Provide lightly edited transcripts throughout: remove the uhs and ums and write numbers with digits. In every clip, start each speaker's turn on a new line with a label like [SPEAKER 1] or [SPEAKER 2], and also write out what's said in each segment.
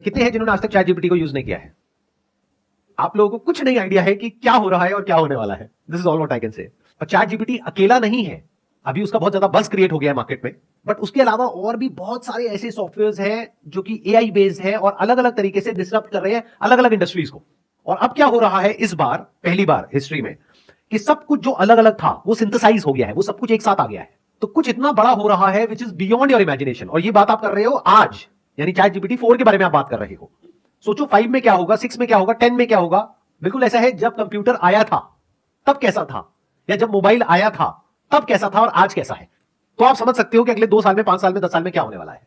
[SPEAKER 1] कितने हैं जिन्होंने आज तक चैट जीपीटी को यूज नहीं किया है? आप लोगों को कुछ नहीं आइडिया है कि क्या हो रहा है और क्या होने वाला है। This is all what I can say. और चैट जीपीटी अकेला नहीं है, अभी उसका बहुत ज्यादा बस क्रिएट हो गया है मार्केट में, बट उसके अलावा और भी बहुत सारे ऐसे सॉफ्टवेयर हैं जो कि एआई बेस्ड है और अलग अलग तरीके से डिसरप्ट कर रहे हैं अलग अलग इंडस्ट्रीज को। और अब क्या हो रहा है इस बार, पहली बार हिस्ट्री में, कि सब कुछ जो अलग अलग था वो सिंथेसाइज हो गया है, वो सब कुछ एक साथ आ गया है। तो कुछ इतना बड़ा हो रहा है which is beyond your imagination. और ये बात आप कर रहे हो आज, यानी चैट जीपीटी 4 के बारे में आप बात कर रहे हो। सोचो 5 में क्या होगा, 6 में क्या होगा, 10 में क्या होगा। बिल्कुल ऐसा है जब कंप्यूटर आया था तब कैसा था, या जब मोबाइल आया था तब कैसा था और आज कैसा है। तो आप समझ सकते हो कि अगले 2 साल में, 5 साल में, 10 साल में क्या होने वाला है।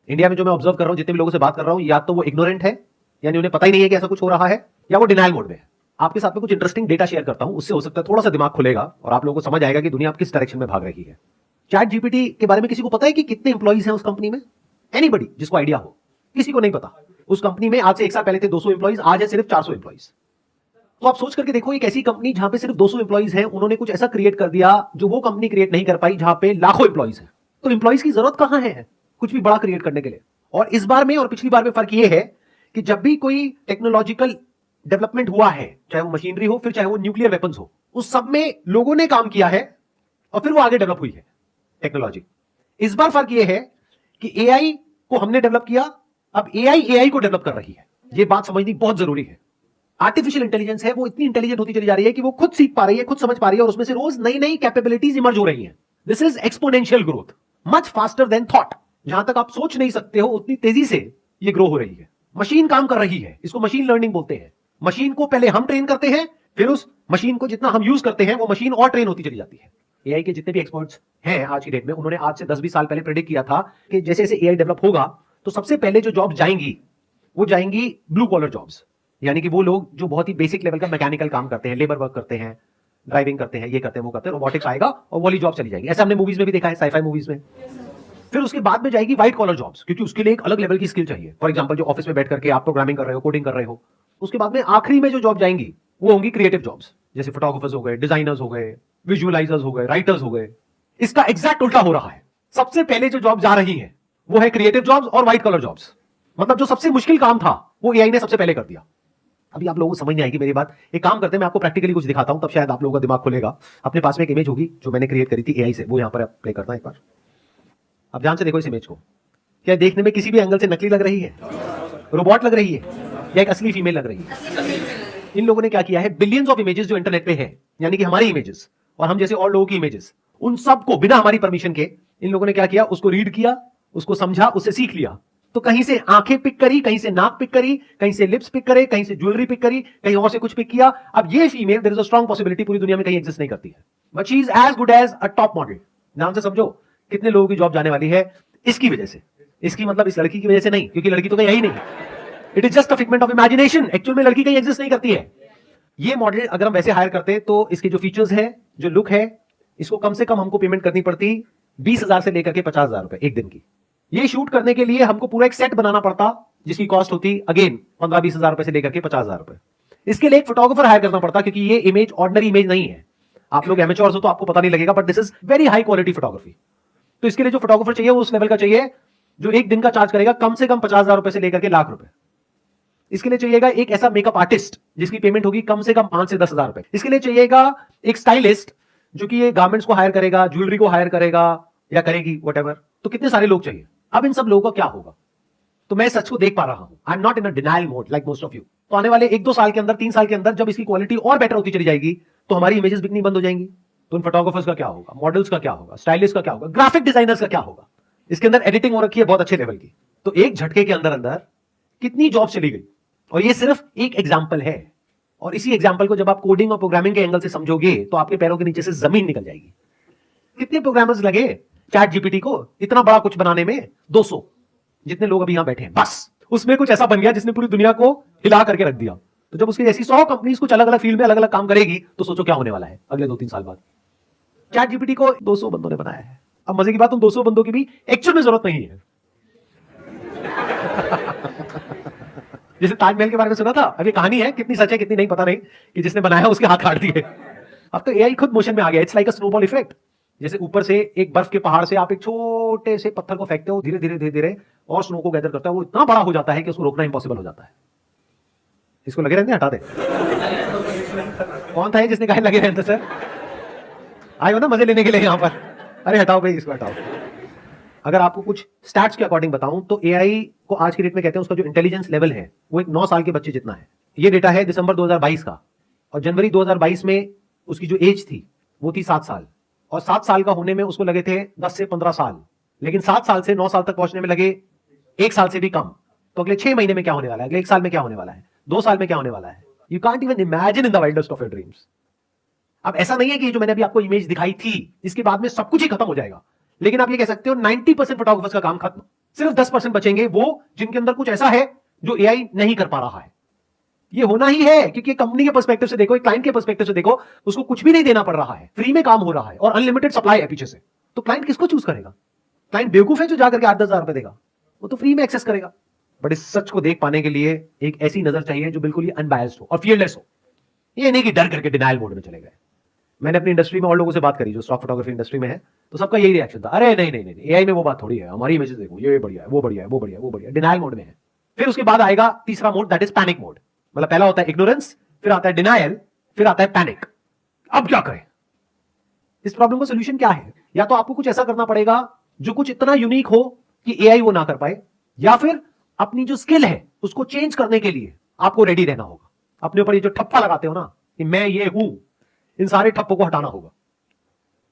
[SPEAKER 1] इंडिया में जो मैं ऑब्जर्व कर रहा हूं, जितने भी लोगों से बात कर रहा हूं, या तो वो इग्नोरेंट है, यानी उन्हें पता ही नहीं है कि ऐसा कुछ हो रहा है, या वो डिनायल मोड में है। आपके साथ में कुछ इंटरेस्टिंग डेटा शेयर करता हूं, उससे हो सकता है थोड़ा सा दिमाग खुलेगा और आप लोगों को समझ आएगा कि दुनिया आप किस डायरेक्शन में भाग रही है। चैट जीपीटी के बारे में किसी को पता है कि कितने इंप्लॉइज हैं उस कंपनी में? एनीबडी जिसको आइडिया हो? किसी को नहीं पता। उस कंपनी में आज से 1 साल पहले थे 200 इंप्लॉइज, आज है सिर्फ 400 इंप्लॉइज। तो आप सोच करके देखो, एक ऐसी कंपनी जहां पे सिर्फ 200 इंप्लॉइज हैं, उन्होंने कुछ ऐसा क्रिएट कर दिया जो वो कंपनी क्रिएट नहीं कर पाई, जहां पे लाखों इंप्लॉइज हैं। तो इंप्लॉइज की जरूरत कहां है कुछ भी बड़ा क्रिएट करने के लिए? और इस बार में और पिछली बार में फर्क यह है कि जब भी कोई टेक्नोलॉजिकल डेवलपमेंट हुआ है, चाहे वो मशीनरी हो, फिर चाहे वो न्यूक्लियर वेपन्स हो, उस सब में लोगों ने काम किया है और फिर वो आगे डेवलप हुई है टेक्नोलॉजी। इस बार फर्क यह है कि एआई को हमने डेवलप किया, अब एआई को डेवलप कर रही है। यह बात समझनी बहुत जरूरी है। आर्टिफिशियल इंटेलिजेंस है, वो इतनी इंटेलिजेंट होती चली जा रही है कि वो खुद सीख पा रही है, खुद समझ पा रही है, और उसमें से रोज नई नई कैपेबिलिटीज इमर्ज हो रही हैं। This is exponential growth, much faster than thought. जहां तक आप सोच नहीं सकते हो उतनी तेजी से ये ग्रो हो रही है। मशीन काम कर रही है, इसको मशीन लर्निंग बोलते हैं। मशीन को पहले हम ट्रेन करते हैं, फिर उस मशीन को जितना हम यूज करते हैं वो मशीन और ट्रेन होती चली जाती है। एआई के जितने भी एक्सपर्ट्स हैं आज की डेट में, उन्होंने आज से 10-20 साल पहले प्रेडिक्ट किया था कि जैसे जैसे एआई डेवलप होगा तो सबसे पहले जो जॉब्स जाएंगी वो जाएंगी ब्लू कॉलर जॉब्स, यानी कि वो लोग जो बहुत ही बेसिक लेवल का मैकेनिकल काम करते हैं, लेबर वर्क करते हैं, ड्राइविंग करते हैं, ये करते हैं, वो करते हैं, रोबोटिक्स आएगा और वो वाली जॉब चली जाएगी। ऐसा हमने मूवीज में भी देखा है, साइफाई मूवीज में। फिर उसके बाद में जाएगी व्हाइट कॉलर जॉब्स, क्योंकि उसके लिए एक अलग लेवल की स्किल चाहिए। फॉर एग्जांपल जो ऑफिस में बैठ करके आप प्रोग्रामिंग कर रहे हो, कोडिंग कर रहे हो। उसके बाद में आखिरी में जो जॉब जाएंगी वो होंगी क्रिएटिव जॉब्स, जैसे फोटोग्राफर्स हो गए, डिजाइनर्स हो गए, विजुअलाइजर्स हो गए, राइटर्स हो गए। इसका एग्जैक्ट उल्टा हो रहा है। सबसे पहले जो जॉब जा रही है वो है क्रिएटिव जॉब्स और व्हाइट कॉलर जॉब्स। मतलब जो सबसे मुश्किल काम था वो एआई ने सबसे पहले कर दिया। अभी आप लोगों को समझ नहीं आएगी मेरी बात। एक काम करते हैं, मैं आपको प्रैक्टिकली कुछ दिखाता हूं, तब शायद आप लोगों का दिमाग खुलेगा। अपने पास में एक इमेज होगी जो मैंने क्रिएट करी थी एआई से, वो यहां पर प्ले करता हूं एक बार। अब ध्यान से देखो इस इमेज को। क्या देखने में किसी भी एंगल से नकली लग रही है, रोबोट लग रही है, या एक असली फीमेल लग रही है? इन लोगों ने क्या किया है, बिलियंस ऑफ इमेजेस जो इंटरनेट पे है, यानी कि हमारी इमेजेस और हम जैसे और लोगों की इमेजेस, उन सबको बिना हमारी परमिशन के इन लोगों ने क्या किया, उसको रीड किया, उसको समझा, उससे सीख लिया। तो कहीं से आंखें पिक करी, कहीं से नाक पिक करी, कहीं से लिप्स पिक करे, कहीं से ज्वेलरी पिक करी, कहीं और से कुछ पिक किया। अब ये female, there is a strong possibility, पूरी दुनिया में कहीं एग्जिस्ट नहीं करती है, but she is as good as a top model. ध्यान से समझो कितने लोगों की जॉब जाने वाली है इसकी वजह से। इसकी मतलब इस लड़की की वजह से नहीं, क्योंकि लड़की तो कहीं है ही नहीं। It is just a figment of imagination. Actual में लड़की कहीं एग्जिस्ट नहीं करती है। ये मॉडल अगर हम वैसे हायर करते तो इसके जो फीचर्स है, जो लुक है, इसको कम से कम हमको पेमेंट करनी पड़ती 20,000 से लेकर के 50,000 रुपए एक दिन की। ये शूट करने के लिए हमको पूरा एक सेट बनाना पड़ता, जिसकी कॉस्ट होती अगेन 15-20,000 रुपए से लेकर के 50,000 रुपए। इसके लिए एक फोटोग्राफर हायर करना पड़ता, क्योंकि ये इमेज ऑर्डिनरी इमेज नहीं है। आप लोग एमेच्योर्स हो तो आपको पता नहीं लगेगा, but this is very high quality photography. तो इसके लिए जो फोटोग्राफर चाहिए वो उस लेवल का चाहिए जो एक दिन का चार्ज करेगा कम से कम 50,000 रुपए से लेकर के लाख रुपए। इसके लिए चाहिएगा एक ऐसा मेकअप आर्टिस्ट जिसकी पेमेंट होगी कम से कम 5 से 10,000 रुपए। इसके लिए चाहिएगा एक स्टाइलिस्ट जो कि ये गारमेंट्स को हायर करेगा, ज्वेलरी को हायर करेगा या करेगी, व्हाटएवर। तो कितने सारे लोग चाहिए। अब इन सब लोगों का क्या होगा? तो मैं सच को देख पा रहा हूं। I am not in a denial mode like most of you. तो आने वाले 1-2 साल के अंदर, 3 साल के अंदर, जब इसकी क्वालिटी और बेटर होती चली जाएगी तो हमारी इमेजेस बिकनी बंद हो जाएंगी। तो इन फोटोग्राफर्स का क्या होगा, मॉडल्स का क्या होगा, स्टाइलिस्ट का क्या होगा, ग्राफिक डिजाइनर्स का क्या होगा? इसके अंदर एडिटिंग हो रखी है बहुत अच्छे लेवल की। तो एक झटके के अंदर अंदर कितनी जॉब चली गई। और ये सिर्फ एक एग्जाम्पल है, और इसी एग्जाम्पल को जब आप कोडिंग और प्रोग्रामिंग के एंगल से समझोगे तो आपके पैरों के नीचे से जमीन निकल जाएगी। कितने प्रोग्रामर्स लगे चैट जीपीटी को इतना बड़ा कुछ बनाने में? 200 जितने लोग अभी यहां बैठे हैं, बस उसमें कुछ ऐसा बन गया जिसने पूरी दुनिया को हिला करके रख दिया। तो जब उसकी ऐसी 100 कंपनीज कुछ अलग अलग फील्ड में अलग अलग काम करेगी तो सोचो क्या होने वाला है अगले 2-3 साल बाद। चैट जीपीटी को 200 बंदों ने बनाया है। अब मजे की बात, उन 200 बंदों की भी एक्चुअल में जरूरत नहीं है। जैसे ताजमहल के बारे में सुना था, अब ये कहानी है, कितनी सच है कितनी नहीं पता नहीं, कि जिसने बनाया उसके हाथ काट दिए। अब तो एआई खुद मोशन में आ गया। It's like a snowball effect. जैसे ऊपर से एक बर्फ के पहाड़ से आप एक छोटे से पत्थर को फेंकते हो, धीरे धीरे धीरे धीरे और स्नो को गैदर करता है, वो इतना बड़ा हो जाता है कि उसको रोकना इम्पॉसिबल हो जाता है। इसको लगे रहते हैं, हटा दे। कौन था ये जिसने कहा लगे रहते सर? आए हो ना मजे लेने के लिए यहां पर? अरे हटाओ भाई, इसको हटाओ। अगर आपको कुछ स्टैट्स के अकॉर्डिंग बताऊं तो एआई को आज की डेट में कहते हैं उसका जो इंटेलिजेंस लेवल है वो एक 9 साल के बच्चे जितना है। ये डेटा है दिसंबर 2022 का, और जनवरी 2022 में उसकी जो एज थी वो थी 7 साल, और 7 साल का होने में उसको लगे थे 10 से 15 साल, लेकिन 7 साल से 9 साल तक पहुंचने में लगे 1 साल से भी कम। तो अगले 6 महीने में क्या होने वाला है, अगले 1 साल में क्या होने वाला है, 2 साल में क्या होने वाला है? You can't even imagine in the wildest of your dreams. अब ऐसा नहीं है कि जो मैंने अभी आपको इमेज दिखाई थी इसके बाद में सब कुछ ही खत्म हो जाएगा, लेकिन आप ये कह सकते हो 90% फोटोग्राफर्स का काम खत्म, सिर्फ 10% बचेंगे वो जिनके अंदर कुछ ऐसा है जो एआई नहीं कर पा रहा है। ये होना ही है, क्योंकि कंपनी के पर्सपेक्टिव से देखो, एक क्लाइंट के पर्सपेक्टिव से देखो, उसको कुछ भी नहीं देना पड़ रहा है, फ्री में काम हो रहा है और अनलिमिटेड सप्लाई है पीछे से। तो क्लाइंट किसको चूज करेगा? क्लाइंट बेवकूफ है जो जाकर के 8-10 हजार रुपए देगा, वो तो फ्री में एक्सेस करेगा। बट इस सच को देख पाने के लिए एक ऐसी नजर चाहिए जो बिल्कुल ही अनबायस्ड हो और फियरलेस हो। ये नहीं कि डर करके डिनायल मोड में चले गए। मैंने अपनी इंडस्ट्री में और लोगों से बात करी जो स्टॉक फोटोग्राफी इंडस्ट्री में है, तो सबका यही रिएक्शन था, अरे नहीं नहीं नहीं, एआई में वो बात थोड़ी है, हमारी इमेजेस देखो, ये बढ़िया है, वो बढ़िया है, वो बढ़िया है, वो बढ़िया है, डिनायल मोड में है। फिर उसके बाद आएगा तीसरा mode, that is panic mode. मतलब पहला होता है इग्नोरेंस, फिर आता है डिनायल, फिर आता है पैनिक। अब क्या करें? इस प्रॉब्लम का सोल्यूशन क्या है? या तो आपको कुछ ऐसा करना पड़ेगा जो कुछ इतना यूनिक हो कि एआई वो ना कर पाए, या फिर अपनी जो स्किल है उसको चेंज करने के लिए आपको रेडी रहना होगा। अपने ऊपर ये जो ठप्पा लगाते हो ना कि मैं ये हूं, इन सारे ठप्पों को हटाना होगा।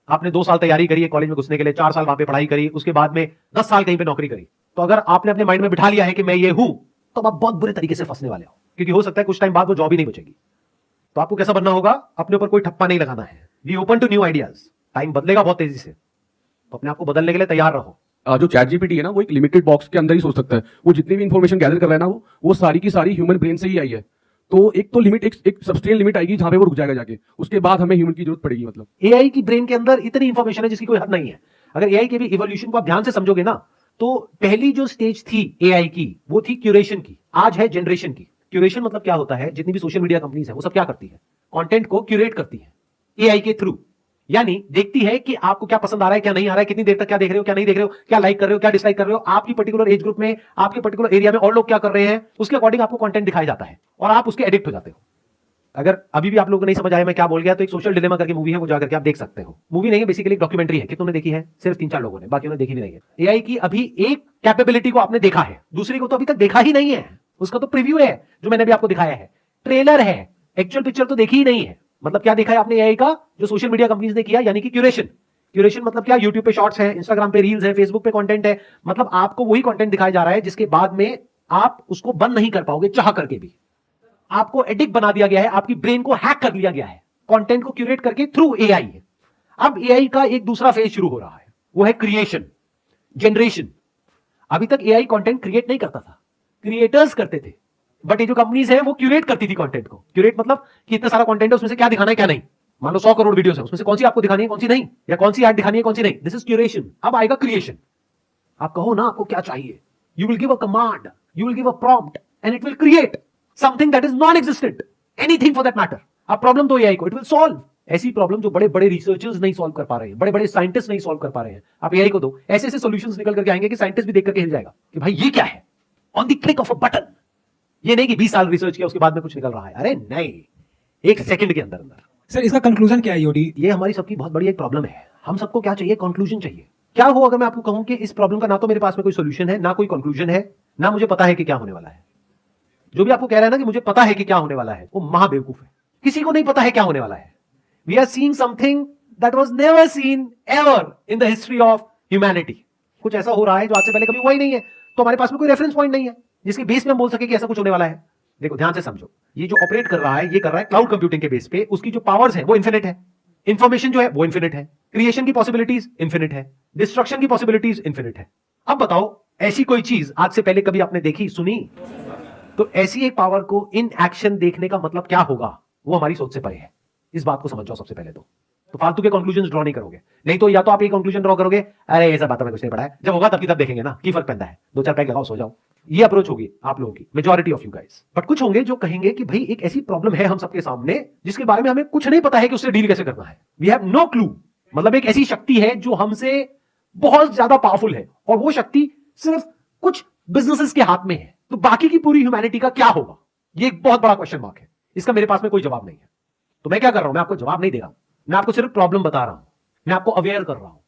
[SPEAKER 1] आपने 2 साल तैयारी करी है कॉलेज में घुसने के लिए, 4 साल वहां पे पढ़ाई करी, उसके बाद में 10 साल कहीं पे नौकरी करी, तो अगर आपने अपने माइंड में बिठा लिया है कि मैं ये हूं, तो आप बहुत बुरे तरीके से फंसने वाले हो, क्योंकि हो सकता है कुछ टाइम बाद वो जॉब ही नहीं बचेगी। तो आपको कैसा बनना होगा? अपने ऊपर कोई ठप्पा नहीं लगाना है। Be open to new ideas. Time बदलेगा बहुत तेजी से, तो अपने आप को बदलने के लिए तैयार रहो।
[SPEAKER 2] जो चैट जीपीटी है ना, वो एक लिमिटेड बॉक्स के अंदर ही सोच सकता है। वो जितनी भी इंफॉर्मेशन गैदर कर रहा है ना, वो सारी की सारी ह्यूमन ब्रेन से ही आई है। तो एक तो लिमिट, एक सब्सटेन लिमिट आएगी जहां पे वो रुक जाएगा जाके, उसके बाद हमें ह्यूमन की जरूरत पड़ेगी। मतलब
[SPEAKER 1] एआई की ब्रेन के अंदर इतनी इंफॉर्मेशन है जिसकी कोई हद नहीं है। अगर एआई के भी इवोल्यूशन को आप ध्यान से समझोगे ना, तो पहली जो स्टेज थी एआई की वो थी क्यूरेशन की, आज है जनरेशन की। क्यूरेशन मतलब क्या होता है? जितनी भी सोशल मीडिया कंपनीज है वो सब क्या करती है? कंटेंट को क्यूरेट करती है एआई के थ्रू। यानी देखती है कि आपको क्या पसंद आ रहा है, क्या नहीं आ रहा है, कितनी देर तक क्या देख रहे हो, क्या नहीं देख रहे हो, क्या लाइक कर रहे हो, क्या डिसलाइक कर रहे हो, आपकी पर्टिकुलर एज ग्रुप में, आपके पर्टिकुलर एरिया में और लोग क्या कर रहे हैं, उसके अकॉर्डिंग आपको कंटेंट दिखाया जाता है और आप उसके एडिक्ट हो जाते हो। अगर अभी भी आप लोगों को नहीं समझ आया मैं क्या बोल गया, तो एक सोशल डिलेमा करके मूवी है, वो जाकर के आप देख सकते हो। मूवी नहीं है, बेसिकली एक डॉक्यूमेंटरी है। कितनों ने देखी है? सिर्फ 3-4 लोगों ने, बाकी उन्होंने देखी भी नहीं है। एआई की अभी एक कैपेबिलिटी को आपने देखा है, दूसरी को तो अभी तक देखा ही नहीं है। उसका तो प्रीव्यू है जो मैंने भी आपको दिखाया है, ट्रेलर है, एक्चुअल पिक्चर तो देखी ही नहीं है। मतलब क्या देखा है आपने एआई का? जो सोशल मीडिया कंपनीज ने किया, यानी कि क्यूरेशन। क्यूरेशन मतलब क्या? यूट्यूब पे शॉर्ट्स है, इंस्टाग्राम पे रील्स है, फेसबुक पे कंटेंट है। मतलब आपको वही कंटेंट दिखाया जा रहा है जिसके बाद में आप उसको बंद नहीं कर पाओगे चाह करके भी। आपको एडिक्ट बना दिया गया है, आपकी ब्रेन को हैक कर लिया गया है कंटेंट को क्यूरेट करके थ्रू एआई है। अब एआई का एक दूसरा फेज शुरू हो रहा है, वो है क्रिएशन, जनरेशन। अभी तक एआई कंटेंट क्रिएट नहीं करता था, क्रिएटर्स करते थे। बट ये जो कंपनीज है वो क्यूरेट करती थी कंटेंट को। क्यूरेट मतलब कि इतना सारा कंटेंट है, उसमें से क्या दिखाना है क्या नहीं। मान लो 100 करोड़ वीडियोस है, उसमें से कौन सी आपको दिखानी है कौन सी नहीं, या कौन सी ऐड दिखानी है कौन सी नहीं। This is curation. अब आएगा क्रिएशन। आप कहो ना आपको क्या चाहिए, you will give a command, you will give a prompt and it will create something that is non existent, anything for that matter. अब प्रॉब्लम तो एआई को इट विल सॉल्व। ऐसी प्रॉब्लम जो बड़े बड़े रिसर्चर्स नहीं सॉल्व कर पा रहे हैं, बड़े बड़े साइंटिस्ट नहीं सॉल्व कर पा रहे हैं, आप एआई को दो, ऐसे ऐसे सॉल्यूशंस निकल करके आएंगे कि साइंटिस्ट भी देख करके हिल जाएगा कि भाई ये क्या है, on the click of a button. ये नहीं कि 20 साल रिसर्च किया उसके बाद में कुछ निकल रहा है, अरे नहीं, 1 सेकंड के अंदर अंदर।
[SPEAKER 3] सर इसका कंक्लूजन क्या है योडी?
[SPEAKER 1] ये हमारी सबकी बहुत बड़ी एक प्रॉब्लम है। हम सबको क्या चाहिए? कंक्लूजन चाहिए। क्या हो अगर मैं आपको कहूं कि इस प्रॉब्लम का ना तो मेरे पास में कोई सोल्यूशन है, ना कोई कंक्लूजन है, ना मुझे पता है कि क्या होने वाला है। जो भी आपको कह रहा है ना कि मुझे पता है कि क्या होने वाला है, वो महाबेवकूफ है। किसी को नहीं पता है क्या होने वाला है। We are seeing something that was never seen ever in the history of humanity. कुछ ऐसा हो रहा है जो आज से पहले कभी हुआ ही नहीं है, तो हमारे पास में कोई रेफरेंस पॉइंट नहीं है जिसके बेस पे हम बोल सके कि ऐसा कुछ होने वाला है। देखो ध्यान से समझो, ये जो ऑपरेट कर रहा है, ये कर रहा है क्लाउड कंप्यूटिंग के बेस पे। उसकी जो पावर्स है वो इन्फिनिट है, इंफॉर्मेशन जो है वो इन्फिनिट है, क्रिएशन की पॉसिबिलिटीज इन्फिनिट है, डिस्ट्रक्शन की पॉसिबिलिटीज इन्फिनिट है। अब बताओ, ऐसी कोई चीज आज से पहले कभी आपने देखी, सुनी? तो ऐसी एक पावर को इन एक्शन देखने का मतलब क्या होगा, वो हमारी सोच से परे है। इस बात को समझ जाओ सबसे पहले तो फालतू के कंक्लूजन ड्रॉ नहीं करोगे। नहीं तो या तो आप ये कंक्लूजन ड्रॉ करोगे, अरे ये सब बातों में कुछ नहीं पड़ा है, जब होगा तब की तब देखेंगे ना, की फर्क पैदा है, 2-4 पैक लगाओ सो जाओ। ये अप्रोच होगी आप लोगों की, majority of you guys. But कुछ होंगे जो कहेंगे कि भाई एक ऐसी प्रॉब्लम है हम सबके सामने जिसके बारे में हमें कुछ नहीं पता है कि उससे डील कैसे करना है। We have no clue. मतलब एक ऐसी शक्ति है जो हमसे बहुत ज्यादा पावरफुल है, और वो शक्ति सिर्फ कुछ बिजनेसेस के हाथ में है। तो बाकी की पूरी ह्यूमैनिटी का क्या होगा? ये एक बहुत बड़ा क्वेश्चन मार्क है। इसका मेरे पास में कोई जवाब नहीं है। तो मैं क्या कर रहा हूं? मैं आपको जवाब नहीं दे रहा हूं, मैं आपको सिर्फ प्रॉब्लम बता रहा हूं, मैं आपको अवेयर कर रहा हूं।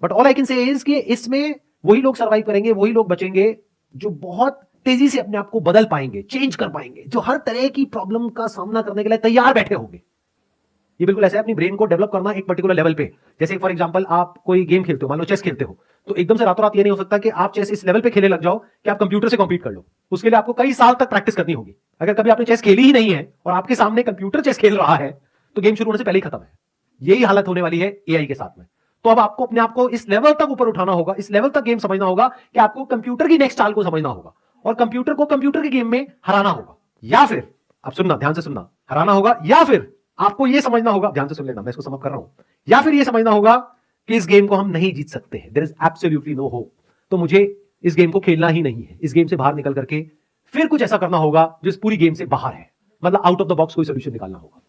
[SPEAKER 1] But all I can say is कि इसमें वही लोग सर्वाइव करेंगे, वही लोग बचेंगे जो बहुत तेजी से अपने आप को बदल पाएंगे, चेंज कर पाएंगे, जो हर तरह की प्रॉब्लम का सामना करने के लिए तैयार बैठे होंगे। ये बिल्कुल ऐसे अपनी ब्रेन को डेवलप करना एक पर्टिकुलर लेवल पे। जैसे फॉर एग्जांपल आप कोई गेम खेलते हो, मान लो चेस खेलते हो, तो एकदम से रातों रात ये नहीं हो सकता कि आप चेस इस लेवल पे खेलने लग जाओ कि आप कंप्यूटर से कॉम्पीट कर लो। उसके लिए आपको कई साल तक प्रैक्टिस करनी होगी। अगर कभी आपने चेस खेली ही नहीं है और आपके सामने कंप्यूटर चेस खेल रहा है, तो गेम शुरू होने से पहले ही खत्म है। यही हालत होने वाली है एआई के साथ में। तो अब आपको अपने आप को इस लेवल तक ऊपर उठाना होगा, इस लेवल तक गेम समझना होगा कि आपको कंप्यूटर की नेक्स्ट चाल को समझना होगा और कंप्यूटर को कंप्यूटर के गेम में हराना होगा। या फिर आप सुनना, ध्यान से सुनना, हराना होगा, या फिर आपको यह समझना होगा, ध्यान से सुन लेना, मैं इसको समझ कर रहा हूं, या फिर यह समझना होगा कि इस गेम को हम नहीं जीत सकते हैं, there is absolutely no hope, तो मुझे इस गेम को खेलना ही नहीं है। इस गेम से बाहर निकल करके फिर कुछ ऐसा करना होगा जो इस पूरी गेम से बाहर है, मतलब आउट ऑफ द बॉक्स कोई सोल्यूशन निकालना होगा।